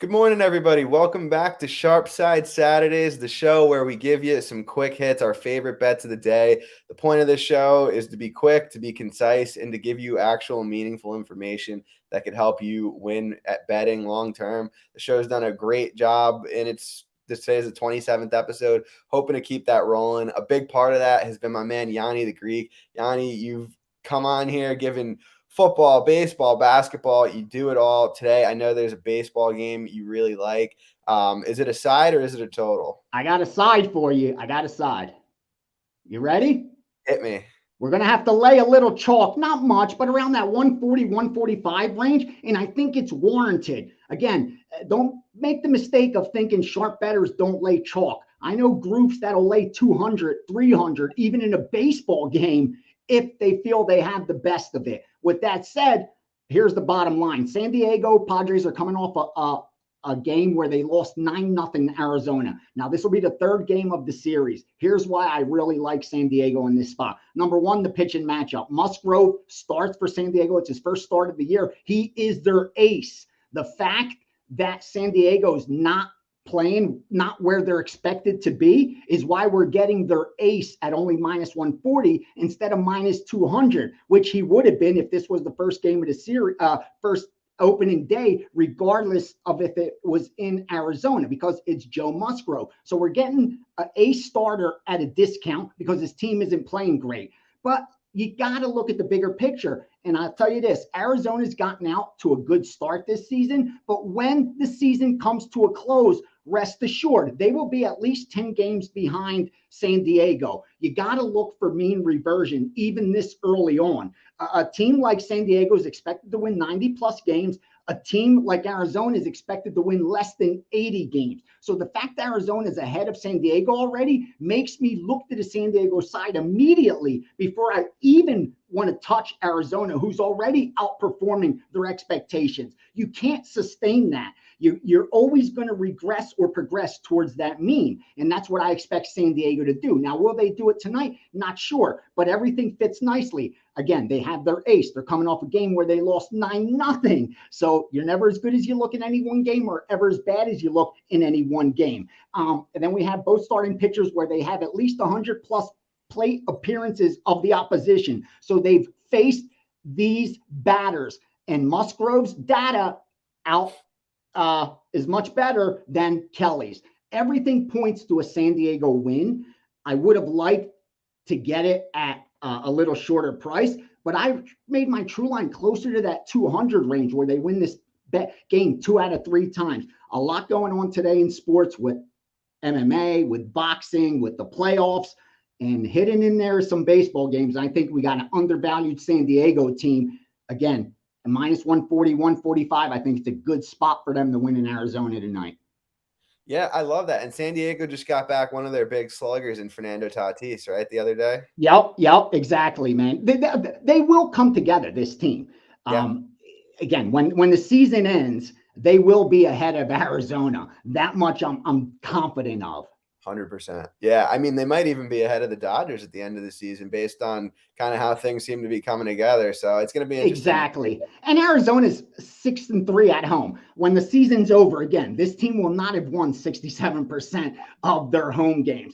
Good morning, everybody. Welcome back to Sharp Side Saturdays, the show where we give you some quick hits, our favorite bets of the day. The point of this show is to be quick, to be concise, and to give you actual meaningful information that could help you win at betting long term. The show's done a great job, and today's the 27th episode. Hoping to keep that rolling. A big part of that has been my man Gianni the Greek. Gianni, you've come on here giving football, baseball, basketball, you do it all. Today, I know there's a baseball game you really like. Is it a side or is it a total? I got a side for you. I got a side. You ready? Hit me. We're going to have to lay a little chalk, not much, but around that 140, 145 range. And I think it's warranted. Again, don't make the mistake of thinking sharp bettors don't lay chalk. I know groups that'll lay 200, 300, even in a baseball game, if they feel they have the best of it. With that said, here's the bottom line. San Diego Padres are coming off a game where they lost 9-0 to Arizona. Now, this will be the third game of the series. Here's why I really like San Diego in this spot. Number one, the pitching matchup. Musgrove starts for San Diego. It's his first start of the year. He is their ace. The fact that San Diego's not playing, not where they're expected to be, is why we're getting their ace at only minus 140 instead of minus 200, which he would have been if this was the first game of the series, first opening day, regardless of if it was in Arizona, because it's Joe Musgrove. So we're getting an ace starter at a discount because his team isn't playing great. But you got to look at the bigger picture. And I'll tell you this, Arizona's gotten out to a good start this season, but when the season comes to a close, rest assured, they will be at least 10 games behind San Diego. You got to look for mean reversion, even this early on. A team like San Diego is expected to win 90 plus games. A team like Arizona is expected to win less than 80 games. So the fact that Arizona is ahead of San Diego already makes me look to the San Diego side immediately before I even want to touch Arizona, who's already outperforming their expectations. You can't sustain that. You're always going to regress or progress towards that mean. And that's what I expect San Diego to do. Now, will they do it tonight? Not sure, but everything fits nicely. Again, they have their ace. They're coming off a game where they lost 9-0. So you're never as good as you look in any one game or ever as bad as you look in any one game. And then we have both starting pitchers where they have at least 100 plus plate appearances of the opposition. So they've faced these batters, and Musgrove's data out is much better than Kelly's. Everything points to a San Diego win. I would have liked to get it at a little shorter price, but I made my true line closer to that 200 range where they win this game 2 out of 3 times. A lot going on today in sports with MMA, with boxing, with the playoffs, and hidden in there some baseball games. I think we got an undervalued San Diego team. Again, a minus 140, 145. I think it's a good spot for them to win in Arizona tonight. Yeah, I love that. And San Diego just got back one of their big sluggers in Fernando Tatis, right, the other day? Yep, exactly, man. They will come together, this team. Yeah. Again, when the season ends, they will be ahead of Arizona. That much I'm confident of. 100%. Yeah, I mean, they might even be ahead of the Dodgers at the end of the season based on kind of how things seem to be coming together. So it's going to be interesting. Exactly. And Arizona's 6-3 at home. When the season's over, again, this team will not have won 67% of their home games.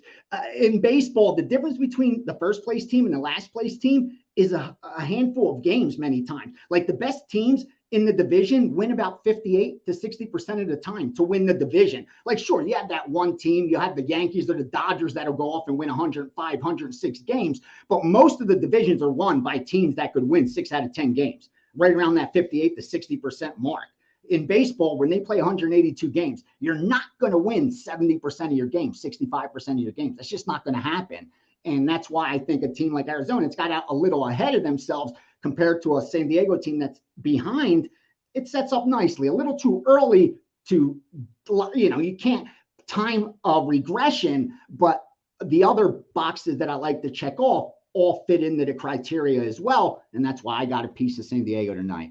In baseball, the difference between the first place team and the last place team is a handful of games many times. Like the best teams in the division win about 58 to 60% of the time to win the division. Like, sure, you have that one team, you have the Yankees or the Dodgers that'll go off and win 105, 106 games, but most of the divisions are won by teams that could win 6 out of 10 games, right around that 58 to 60% mark. In baseball, when they play 182 games, you're not going to win 70% of your games, 65% of your games. That's just not going to happen. And that's why I think a team like Arizona, it's got out a little ahead of themselves compared to a San Diego team that's behind. It sets up nicely. A little too early to, you can't time a regression, but the other boxes that I like to check off all fit into the criteria as well. And that's why I got a piece of San Diego tonight.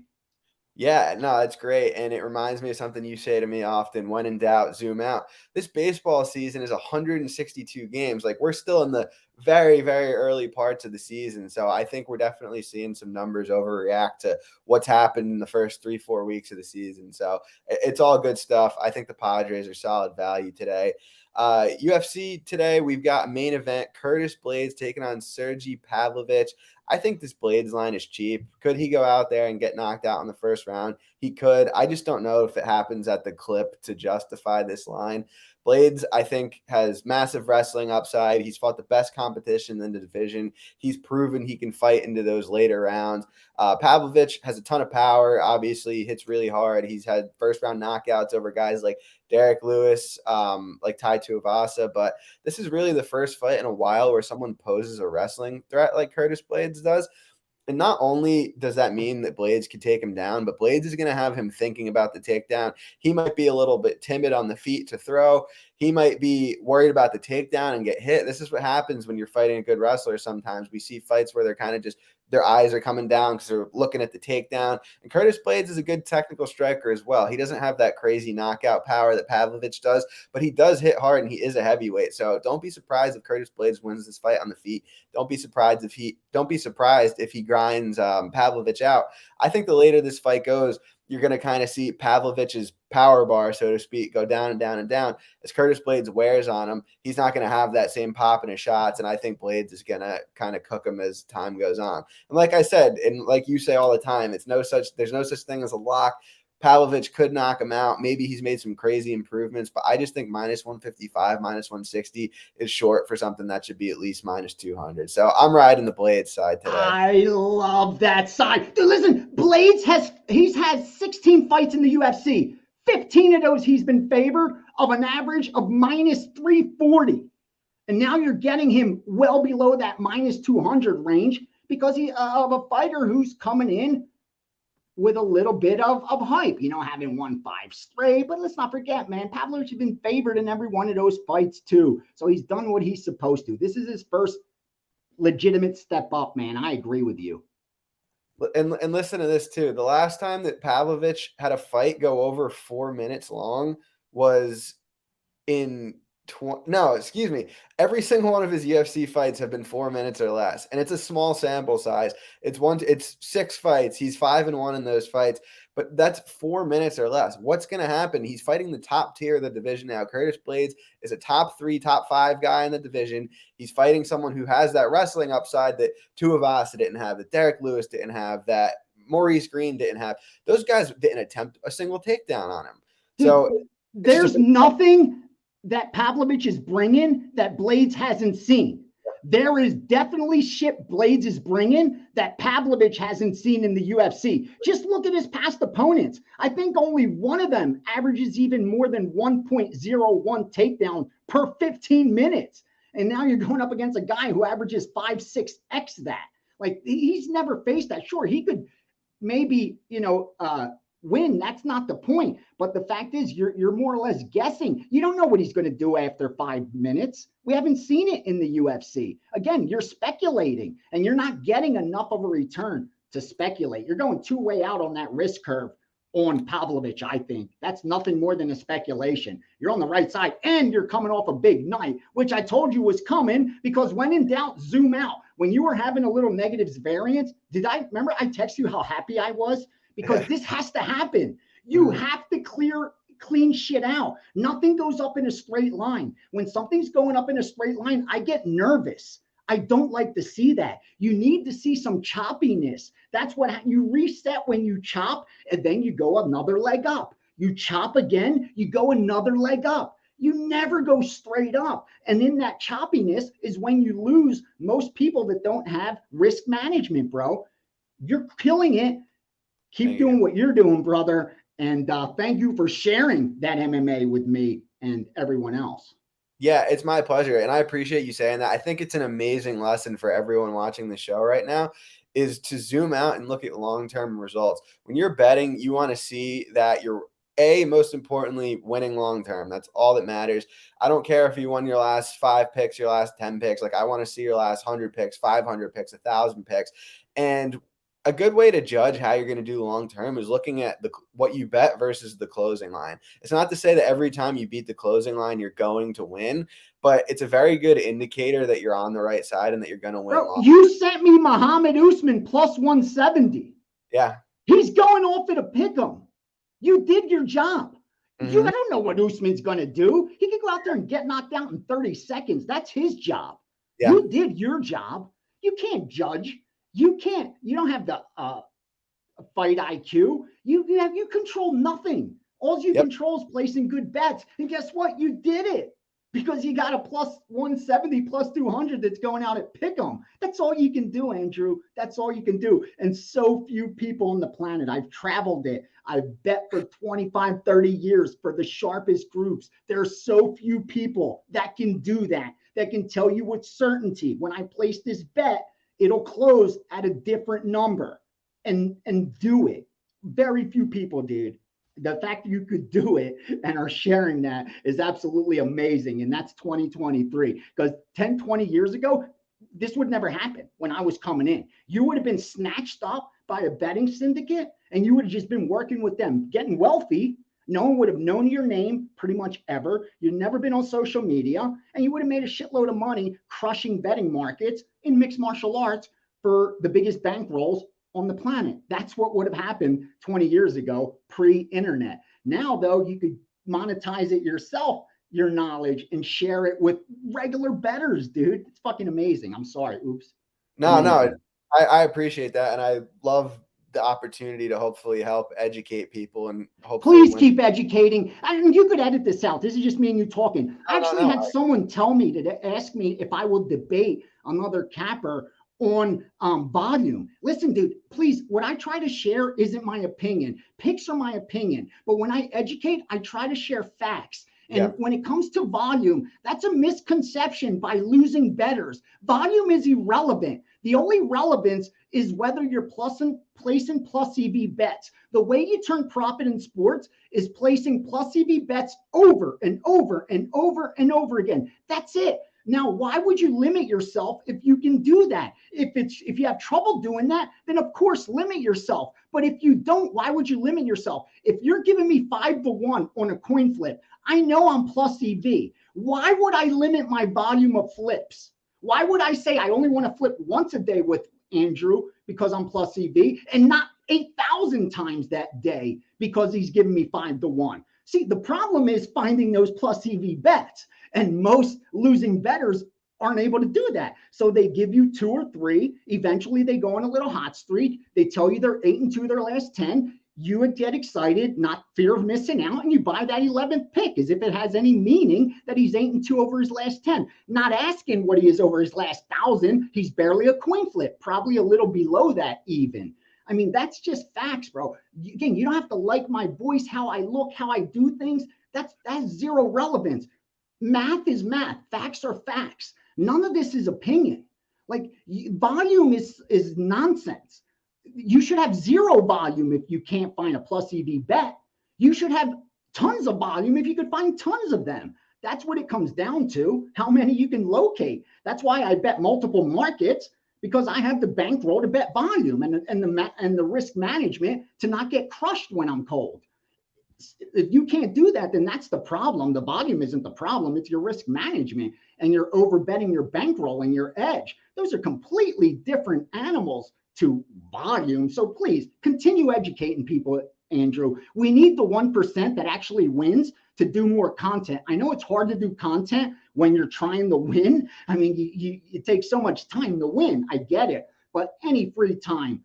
Yeah, no, it's great. And it reminds me of something you say to me often: when in doubt, zoom out. This baseball season is 162 games. Like, we're still in the very, very early parts of the season. So I think we're definitely seeing some numbers overreact to what's happened in the first 3, 4 weeks of the season. So it's all good stuff. I think the Padres are solid value today. UFC today, we've got main event Curtis Blades taking on Sergey Pavlovich. I think this Blades line is cheap. Could he go out there and get knocked out in the first round? He could. I just don't know if it happens at the clip to justify this line. Blades, I think, has massive wrestling upside. He's fought the best competition in the division. He's proven he can fight into those later rounds. Pavlovich has a ton of power. Obviously, he hits really hard. He's had first round knockouts over guys like Derek Lewis, like Tai Tuivasa. But this is really the first fight in a while where someone poses a wrestling threat like Curtis Blades does. And not only does that mean that Blades can take him down, but Blades is going to have him thinking about the takedown. He might be a little bit timid on the feet to throw. He might be worried about the takedown and get hit. This is what happens when you're fighting a good wrestler. Sometimes we see fights where they're kind of just, their eyes are coming down because they're looking at the takedown. And Curtis Blades is a good technical striker as well. He doesn't have that crazy knockout power that Pavlovich does, but he does hit hard and he is a heavyweight. So don't be surprised if Curtis Blades wins this fight on the feet. Don't be surprised if he grinds Pavlovich out. I think the later this fight goes, you're going to kind of see Pavlovich's power bar, so to speak, go down and down and down. As Curtis Blades wears on him, he's not going to have that same pop in his shots, and I think Blades is going to kind of cook him as time goes on. And like I said, and like you say all the time, there's no such thing as a lock. Pavlovich could knock him out. Maybe he's made some crazy improvements, but I just think minus 155, minus 160 is short for something that should be at least minus 200. So I'm riding the Blades side today. I love that side. Dude, listen, he's had 16 fights in the UFC. 15 of those he's been favored of an average of minus 340. And now you're getting him well below that minus 200 range because of a fighter who's coming in with a little bit of hype, having won 5 straight. But let's not forget, man, Pavlovich has been favored in every one of those fights too. So he's done what he's supposed to. This is his first legitimate step up, man. I agree with you. And listen to this too. The last time that Pavlovich had a fight go over 4 minutes long was in every single one of his UFC fights have been 4 minutes or less, and it's a small sample size. It's 6 fights. He's 5-1 in those fights, but that's 4 minutes or less. What's going to happen? He's fighting the top tier of the division now. Curtis Blades is a top 3, top 5 guy in the division. He's fighting someone who has that wrestling upside that Tuivasa didn't have, that Derek Lewis didn't have, that Maurice Green didn't have. Those guys didn't attempt a single takedown on him. So there's nothing that Pavlovich is bringing that Blades hasn't seen. There is definitely shit Blades is bringing that Pavlovich hasn't seen in the UFC. Just look at his past opponents. I think only one of them averages even more than 1.01 takedown per 15 minutes. And now you're going up against a guy who averages 5, 6x that. Like, he's never faced that. Sure, he could maybe, win. That's not the point. But the fact is, you're more or less guessing. You don't know what he's going to do after 5 minutes. We haven't seen it in the UFC. Again, you're speculating, and you're not getting enough of a return to speculate. You're going two-way out on that risk curve on Pavlovich, I think. That's nothing more than a speculation. You're on the right side, and you're coming off a big night, which I told you was coming, because when in doubt, zoom out. When you were having a little negatives variance, remember I texted you how happy I was? Because this has to happen. You have to clean shit out. Nothing goes up in a straight line. When something's going up in a straight line, I get nervous. I don't like to see that. You need to see some choppiness. That's what you reset when you chop, and then you go another leg up. You chop again, you go another leg up. You never go straight up. And in that choppiness is when you lose most people that don't have risk management, bro. You're killing it. Keep doing what you're doing, brother. And thank you for sharing that MMA with me and everyone else. Yeah, it's my pleasure. And I appreciate you saying that. I think it's an amazing lesson for everyone watching the show right now, is to zoom out and look at long-term results. When you're betting, you want to see that you're, most importantly, winning long-term. That's all that matters. I don't care if you won your last 5 picks, your last 10 picks. Like, I want to see your last 100 picks, 500 picks, 1,000 picks. And a good way to judge how you're going to do long term is looking at what you bet versus the closing line. It's not to say that every time you beat the closing line you're going to win, but it's a very good indicator that you're on the right side and that you're going to win Bro, long. you sent me Muhammad Usman plus 170. Yeah. He's going off at a pick 'em. You did your job. Mm-hmm. I don't know what Usman's going to do. He could go out there and get knocked out in 30 seconds. That's his job. Yeah. You did your job. You can't judge. You don't have the fight IQ. You control nothing. All you control is placing good bets. And guess what? You did it because you got a plus 170, plus 200 that's going out at pick'em. That's all you can do, Andrew. That's all you can do. And so few people on the planet. I've traveled it. I've bet for 25, 30 years for the sharpest groups. There are so few people that can do that can tell you with certainty, when I place this bet, it'll close at a different number and do it. Very few people, dude. The fact that you could do it and are sharing that is absolutely amazing. And that's 2023. Because 10, 20 years ago, this would never happen when I was coming in. You would have been snatched up by a betting syndicate and you would have just been working with them, getting wealthy. No one would have known your name pretty much ever. You'd never been on social media, and you would have made a shitload of money crushing betting markets in mixed martial arts for the biggest bankrolls on the planet. That's what would have happened 20 years ago, pre-internet. Now, though, you could monetize it yourself, your knowledge, and share it with regular bettors, dude. It's fucking amazing. I'm sorry. Oops. No, I appreciate that. And I love the opportunity to hopefully help educate people and hopefully please keep educating. And you could edit this out. This is just me and you talking. I actually had someone tell me to ask me if I will debate another capper on volume. Listen, dude, please, what I try to share isn't my opinion. Picks are my opinion. But when I educate, I try to share facts. And when it comes to volume, that's a misconception by losing bettors. Volume is irrelevant. The only relevance is whether you're placing plus EV bets. The way you turn profit in sports is placing plus EV bets over and over and over and over again. That's it. Now, why would you limit yourself if you can do that? If you have trouble doing that, then of course limit yourself. But if you don't, why would you limit yourself? If you're giving me 5-1 on a coin flip, I know I'm plus EV. Why would I limit my volume of flips? Why would I say I only want to flip once a day with Andrew because I'm plus EV and not 8,000 times that day because he's giving me 5-1? See, the problem is finding those plus EV bets, and most losing bettors aren't able to do that. So they give you 2 or 3. Eventually, they go on a little hot streak. They tell you they're 8-2 their last 10. You would get excited, not fear of missing out, and you buy that 11th pick as if it has any meaning that he's 8-2 over his last 10. Not asking what he is over his last 1,000. He's barely a coin flip, probably a little below that even. I mean, that's just facts, bro. Again, you don't have to like my voice, how I look, how I do things. That's zero relevance. Math is math. Facts are facts. None of this is opinion. Like, volume is nonsense. You should have zero volume if you can't find a plus EV bet. You should have tons of volume if you could find tons of them. That's what it comes down to, how many you can locate. That's why I bet multiple markets, because I have the bankroll to bet volume and the risk management to not get crushed when I'm cold. If you can't do that, then that's the problem. The volume isn't the problem. It's your risk management, and you're over betting your bankroll and your edge. Those are completely different animals to volume. So please continue educating people, Andrew. We need the 1% that actually wins to do more content. I know it's hard to do content when you're trying to win. I mean, it takes so much time to win. I get it. But any free time,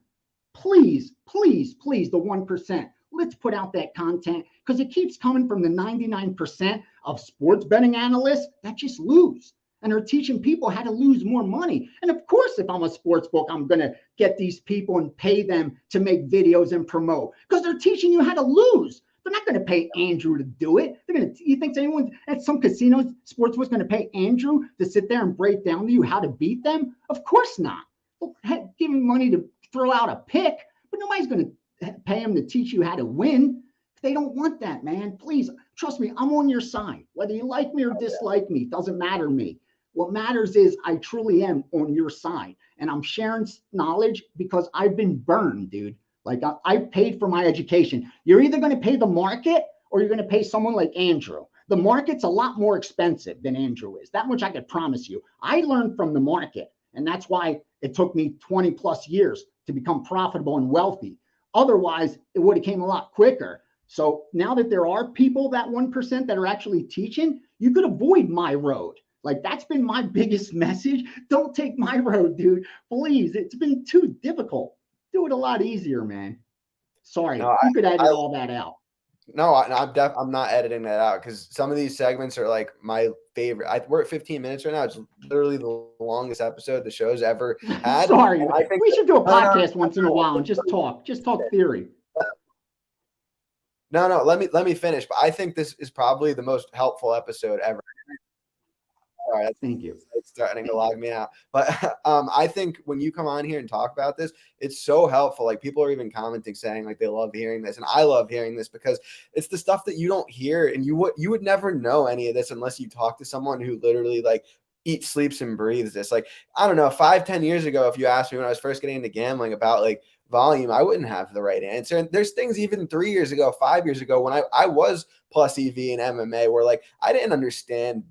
please, please, please, the 1%. Let's put out that content, because it keeps coming from the 99% of sports betting analysts that just lose and are teaching people how to lose more money. And of course, if I'm a sports book, I'm going to get these people and pay them to make videos and promote, because they're teaching you how to lose. They're not going to pay Andrew to do it. You think anyone at some casinos, sports was going to pay Andrew to sit there and break down to you how to beat them? Of course not. Well, give him money to throw out a pick, but nobody's going to pay him to teach you how to win. They don't want that, man. Please trust me, I'm on your side. Whether you like me or dislike me, doesn't matter to me. What matters is I truly am on your side, and I'm sharing knowledge because I've been burned, dude. Like I paid for my education. You're either going to pay the market or you're going to pay someone like Andrew. The market's a lot more expensive than Andrew is. That much I could promise you. I learned from the market, and that's why it took me 20 plus years to become profitable and wealthy. Otherwise, it would have came a lot quicker. So now that there are people, that 1% that are actually teaching, you could avoid my road. Like that's been my biggest message. Don't take my road, dude. Please. It's been too difficult. Do it a lot easier, man. Sorry. No, You could edit I all that out. no, I'm not editing that out because some of these segments are like my favorite. We're at 15 minutes right now. It's literally the longest episode the show's ever had. Sorry. And I think We should do a no, no, podcast once in a while and just talk. Just talk theory. no. Let me finish. But I think this is probably the most helpful episode ever. All right, Thank you. it's starting to log me out. But I think when you come on here and talk about this, it's so helpful. Like people are even commenting saying like they love hearing this, and I love hearing this because it's the stuff that you don't hear, and you would never know any of this unless you talk to someone who literally like eats, sleeps, and breathes this. Like I don't know, 5-10 years ago, if you asked me when I was first getting into gambling about like volume, I wouldn't have the right answer. And there's things even 3 years ago, 5 years ago when I was plus EV and MMA where like I didn't understand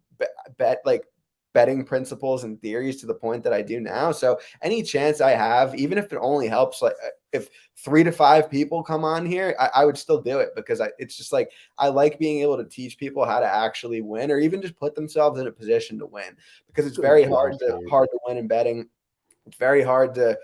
betting principles and theories to the point that I do now. So any chance I have, even if it only helps, like if 3 to 5 people come on here, I would still do it because it's just like I like being able to teach people how to actually win or even just put themselves in a position to win because it's very hard to win in betting. It's very hard to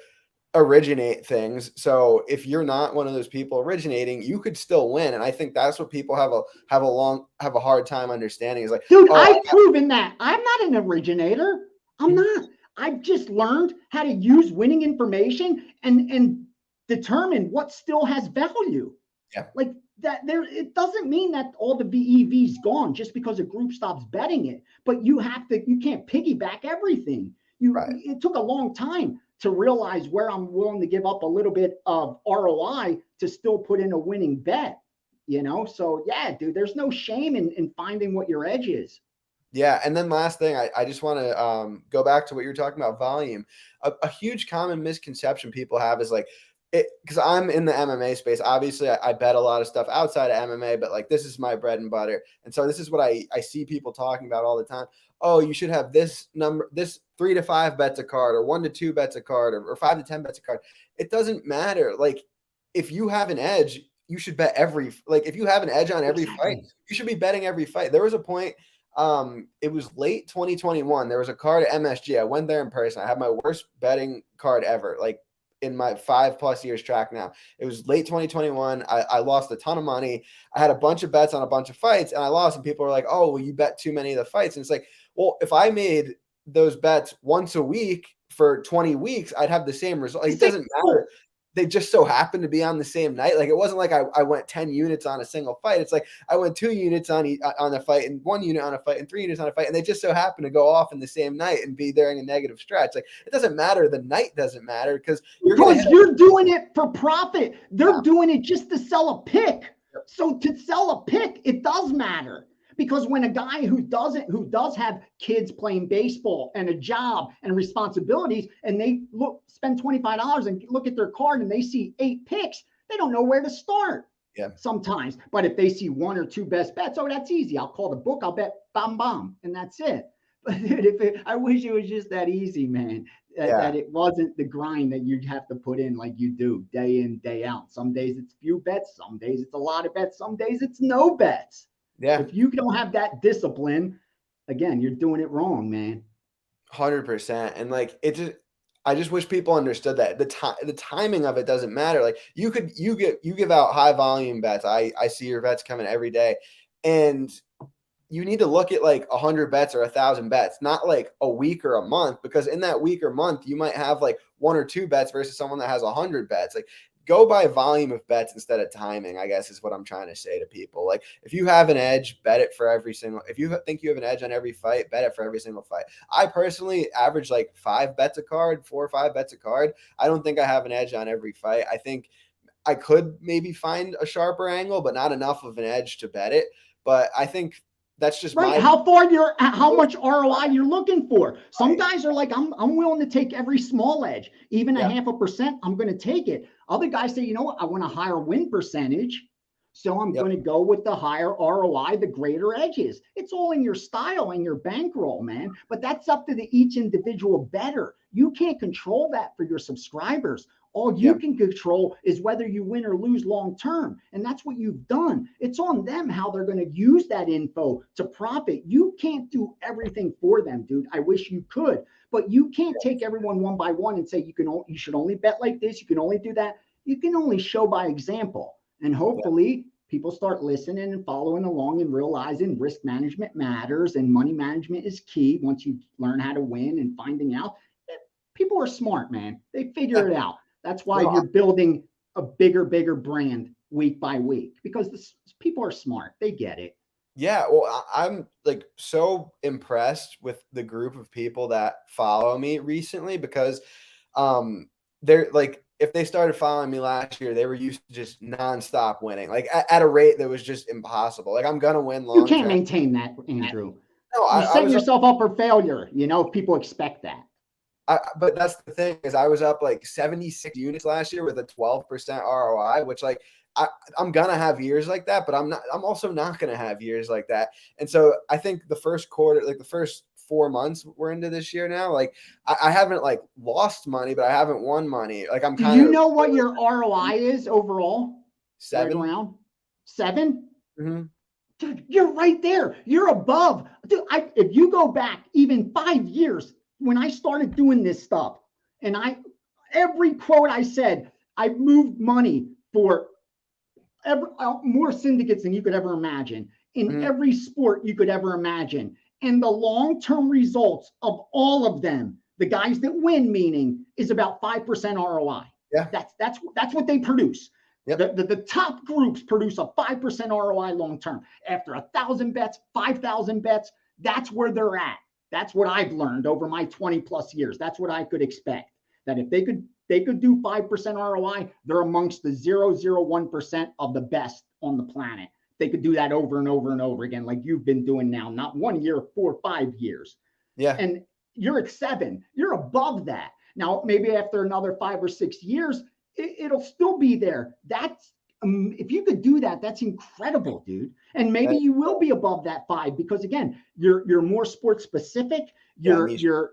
originate things. So if you're not one of those people originating, you could still win. And I think that's what people have a hard time understanding is like, dude, I've proven that. I'm not an originator. I'm not. I've just learned how to use winning information and determine what still has value. Yeah. Like that there it doesn't mean that all the VEV's gone just because a group stops betting it, but you can't piggyback everything. It took a long time to realize where I'm willing to give up a little bit of ROI to still put in a winning bet, So yeah, dude, there's no shame in finding what your edge is. Yeah. And then last thing, I just want to go back to what you were talking about volume. A huge common misconception people have is like, because I'm in the MMA space. Obviously, I bet a lot of stuff outside of MMA, but like this is my bread and butter. And so this is what I see people talking about all the time. Oh, you should have this number, this 3 to 5 bets a card, or 1 to 2 bets a card, or 5 to 10 bets a card. It doesn't matter. Like if you have an edge, you should bet if you have an edge on every fight, you should be betting every fight. There was a point. It was late 2021. There was a card at MSG. I went there in person. I had my worst betting card ever. Like in my 5+ years track now. It was late 2021. I lost a ton of money. I had a bunch of bets on a bunch of fights and I lost. And people were like, oh, well, you bet too many of the fights. And it's like, well, if I made those bets once a week for 20 weeks, I'd have the same result. Like, it doesn't matter. They just so happened to be on the same night. Like it wasn't like I went 10 units on a single fight. It's like I went 2 units on a fight and 1 unit on a fight and 3 units on a fight. And they just so happen to go off in the same night and be during a negative stretch. Like it doesn't matter. The night doesn't matter because you're doing it for profit. They're doing it just to sell a pick. Yep. So to sell a pick, it does matter. Because when a guy who does have kids playing baseball and a job and responsibilities, and they spend $25 and look at their card and they see 8 picks, they don't know where to start. Yeah. Sometimes, but if they see 1 or 2 best bets, oh, that's easy. I'll call the book. I'll bet bomb, and that's it. But dude, I wish it was just that easy, man. That it wasn't the grind that you'd have to put in like you do day in, day out. Some days it's few bets, some days it's a lot of bets, some days it's no bets. Yeah. If you don't have that discipline, again, you're doing it wrong, man. 100%. And like I just wish people understood that the timing of it doesn't matter. Like you give out high volume bets. I see your bets coming every day, and you need to look at like 100 bets or 1,000 bets, not like a week or a month, because in that week or month you might have like 1 or 2 bets versus someone that has 100 bets. Like go by volume of bets instead of timing, I guess is what I'm trying to say to people. Like if you have an edge, bet it for every single, if you think you have an edge on every fight, bet it for every single fight. I personally average like 5 bets a card, 4 or 5 bets a card. I don't think I have an edge on every fight. I think I could maybe find a sharper angle, but not enough of an edge to bet it. But I think that's just Right. my How much ROI you're looking for. Some guys are like, I'm willing to take every small edge, even a yeah, 0.5%, I'm going to take it. Other guys say, you know what, I want a higher win percentage. So I'm yep, going to go with the higher ROI, the greater edges. It's all in your style and your bankroll, man. But that's up to each individual bettor. You can't control that for your subscribers. All you yep, can control is whether you win or lose long term. And that's what you've done. It's on them how they're going to use that info to profit. You can't do everything for them, dude. I wish you could, but you can't take everyone one by one and say you should only bet like this, you can only do that. You can only show by example. And yep, hopefully people start listening and following along and realizing risk management matters and money management is key once you learn how to win and finding out. People are smart, man. They figure yeah. it out. That's why No, you're building a bigger brand week by week because people are smart. They get it. yeah, well, I'm like so impressed with the group of people that follow me recently because they're like if they started following me last year, they were used to just nonstop winning, like at a rate that was just impossible. Like I'm gonna win You long can't term. maintain that, Andrew. No, You're I setting was yourself up for failure. You know, people expect that. but that's the thing is I was up like 76 units last year with a 12% ROI, which like I'm gonna have years like that, but I'm also not gonna have years like that. And so I think the first quarter, like the first 4 months we're into this year now, like I haven't like lost money, but I haven't won money. Like I'm Do kind you of know what your ROI is overall? Right 7. around 7? Mm-hmm. Dude, you're right there. You're above. Dude, if you go back even 5 years when I started doing this stuff, and every quote I said, I moved money for more syndicates than you could ever imagine in Mm-hmm. every sport you could ever imagine. And the long term results of all of them, the guys that win, meaning, is about 5% ROI. Yeah. That's what they produce. Yep. The top groups produce a 5% ROI long term. After 1,000 bets, 5,000 bets, that's where they're at. That's what I've learned over my 20 plus years. That's what I could expect. That if they could do 5% ROI, they're amongst the 0.001% of the best on the planet. They could do that over and over and over again, like you've been doing now, not 1 year, 4 or 5 years. Yeah. And you're at 7. You're above that. Now, maybe after another 5 or 6 years, it'll still be there. That's if you could do that, that's incredible, dude. And maybe you will be above that 5 because again, you're more sports specific. Yeah. You're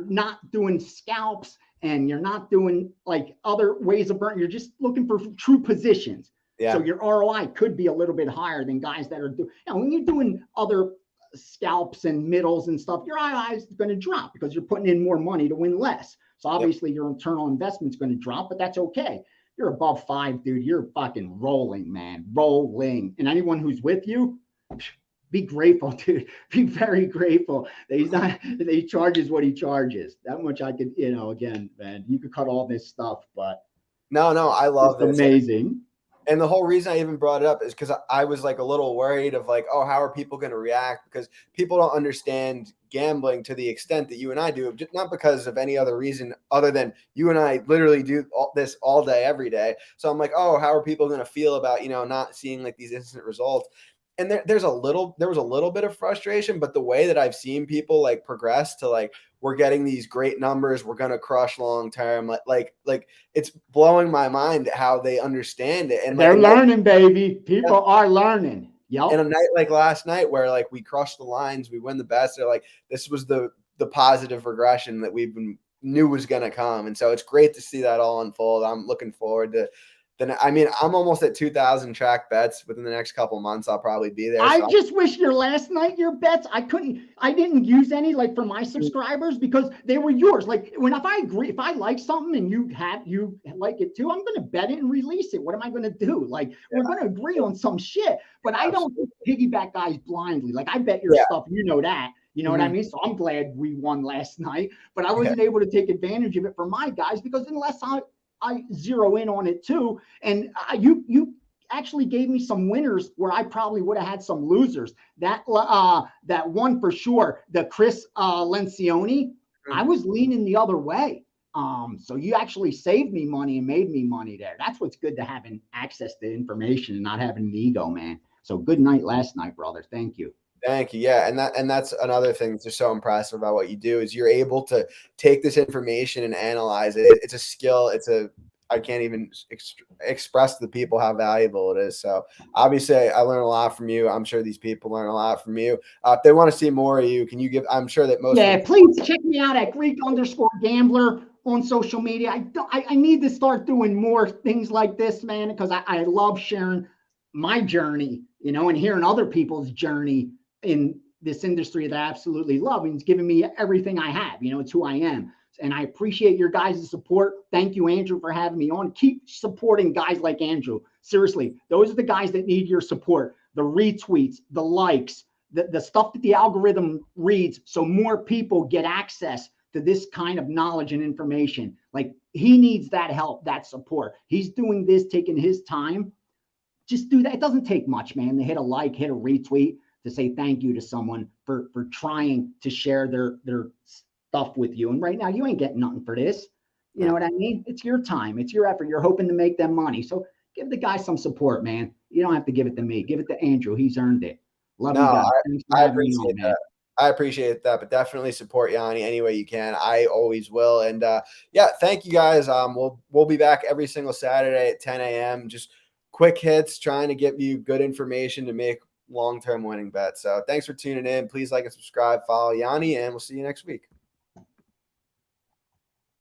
not doing scalps and you're not doing like other ways of burning. You're just looking for true positions. So Yeah. your ROI could be a little bit higher than guys that are doing. When you're doing other scalps and middles and stuff, your ROI is going to drop because you're putting in more money to win less. So obviously your internal investment is going to drop, but that's okay. You're above 5, dude. You're fucking rolling, man. Rolling. And anyone who's with you, be grateful, dude. Be very grateful that he charges what he charges. That much I could, again, man, you could cut all this stuff, but No, I love it's this. amazing. And the whole reason I even brought it up is because I was like a little worried of like, oh, how are people going to react? Because people don't understand gambling to the extent that you and I do, just not because of any other reason other than you and I literally do this all day, every day. So I'm like, oh, how are people going to feel about, not seeing like these instant results? And there was a little bit of frustration, but the way that I've seen people like progress to like, we're getting these great numbers, we're going to crush long term. Like it's blowing my mind how they understand it. And like they're learning, baby. People are learning. Yep. And a night like last night where like we crushed the lines, we win the best. They're like, this was the positive regression that knew was going to come. And so it's great to see that all unfold. I'm looking forward to I'm almost at 2,000 track bets within the next couple months. I'll probably be there. I just wish your bets, I didn't use any like for my subscribers because they were yours. Like if I like something and you like it too, I'm going to bet it and release it. What am I going to do? Like we're going to agree on some shit, but I don't piggyback guys blindly. Like I bet your stuff, that. You know what I mean? So I'm glad we won last night, but I wasn't able to take advantage of it for my guys because unless I zero in on it too. And you actually gave me some winners where I probably would have had some losers. That one for sure, the Chris Lencioni, I was leaning the other way. So you actually saved me money and made me money there. That's what's good to having access to information and not having an ego, man. So good night last night, brother. Thank you. Thank you. Yeah, and that's another thing that's just so impressive about what you do is you're able to take this information and analyze it. It's a skill. I can't even express to the people how valuable it is. So obviously, I learn a lot from you. I'm sure these people learn a lot from you. If they want to see more of you, can you give? I'm sure that most of Yeah, them. please check me out at Greek_gambler on social media. I need to start doing more things like this, man, because I love sharing my journey, and hearing other people's journey in this industry that I absolutely love. And it's giving me everything I have. It's who I am. And I appreciate your guys' support. Thank you, Andrew, for having me on. Keep supporting guys like Andrew. Seriously, those are the guys that need your support. The retweets, the likes, the stuff that the algorithm reads, so more people get access to this kind of knowledge and information. Like, he needs that help, that support. He's doing this, taking his time. Just do that. It doesn't take much, man, to hit a like, hit a retweet, to say thank you to someone for trying to share their stuff with you. And right now, you ain't getting nothing for this. You know what I mean? It's your time, it's your effort. You're hoping to make them money. So give the guy some support, man. You don't have to give it to me. Give it to Andrew. He's earned it. Love you No, guys. Thanks for I having me appreciate on, man. that. I appreciate that, but definitely support Gianni any way you can. I always will. And yeah, thank you guys. We'll be back every single Saturday at 10 a.m. Just quick hits, trying to give you good information to make long-term winning bets. So thanks for tuning in. Please like and subscribe, follow Gianni, and we'll see you next week.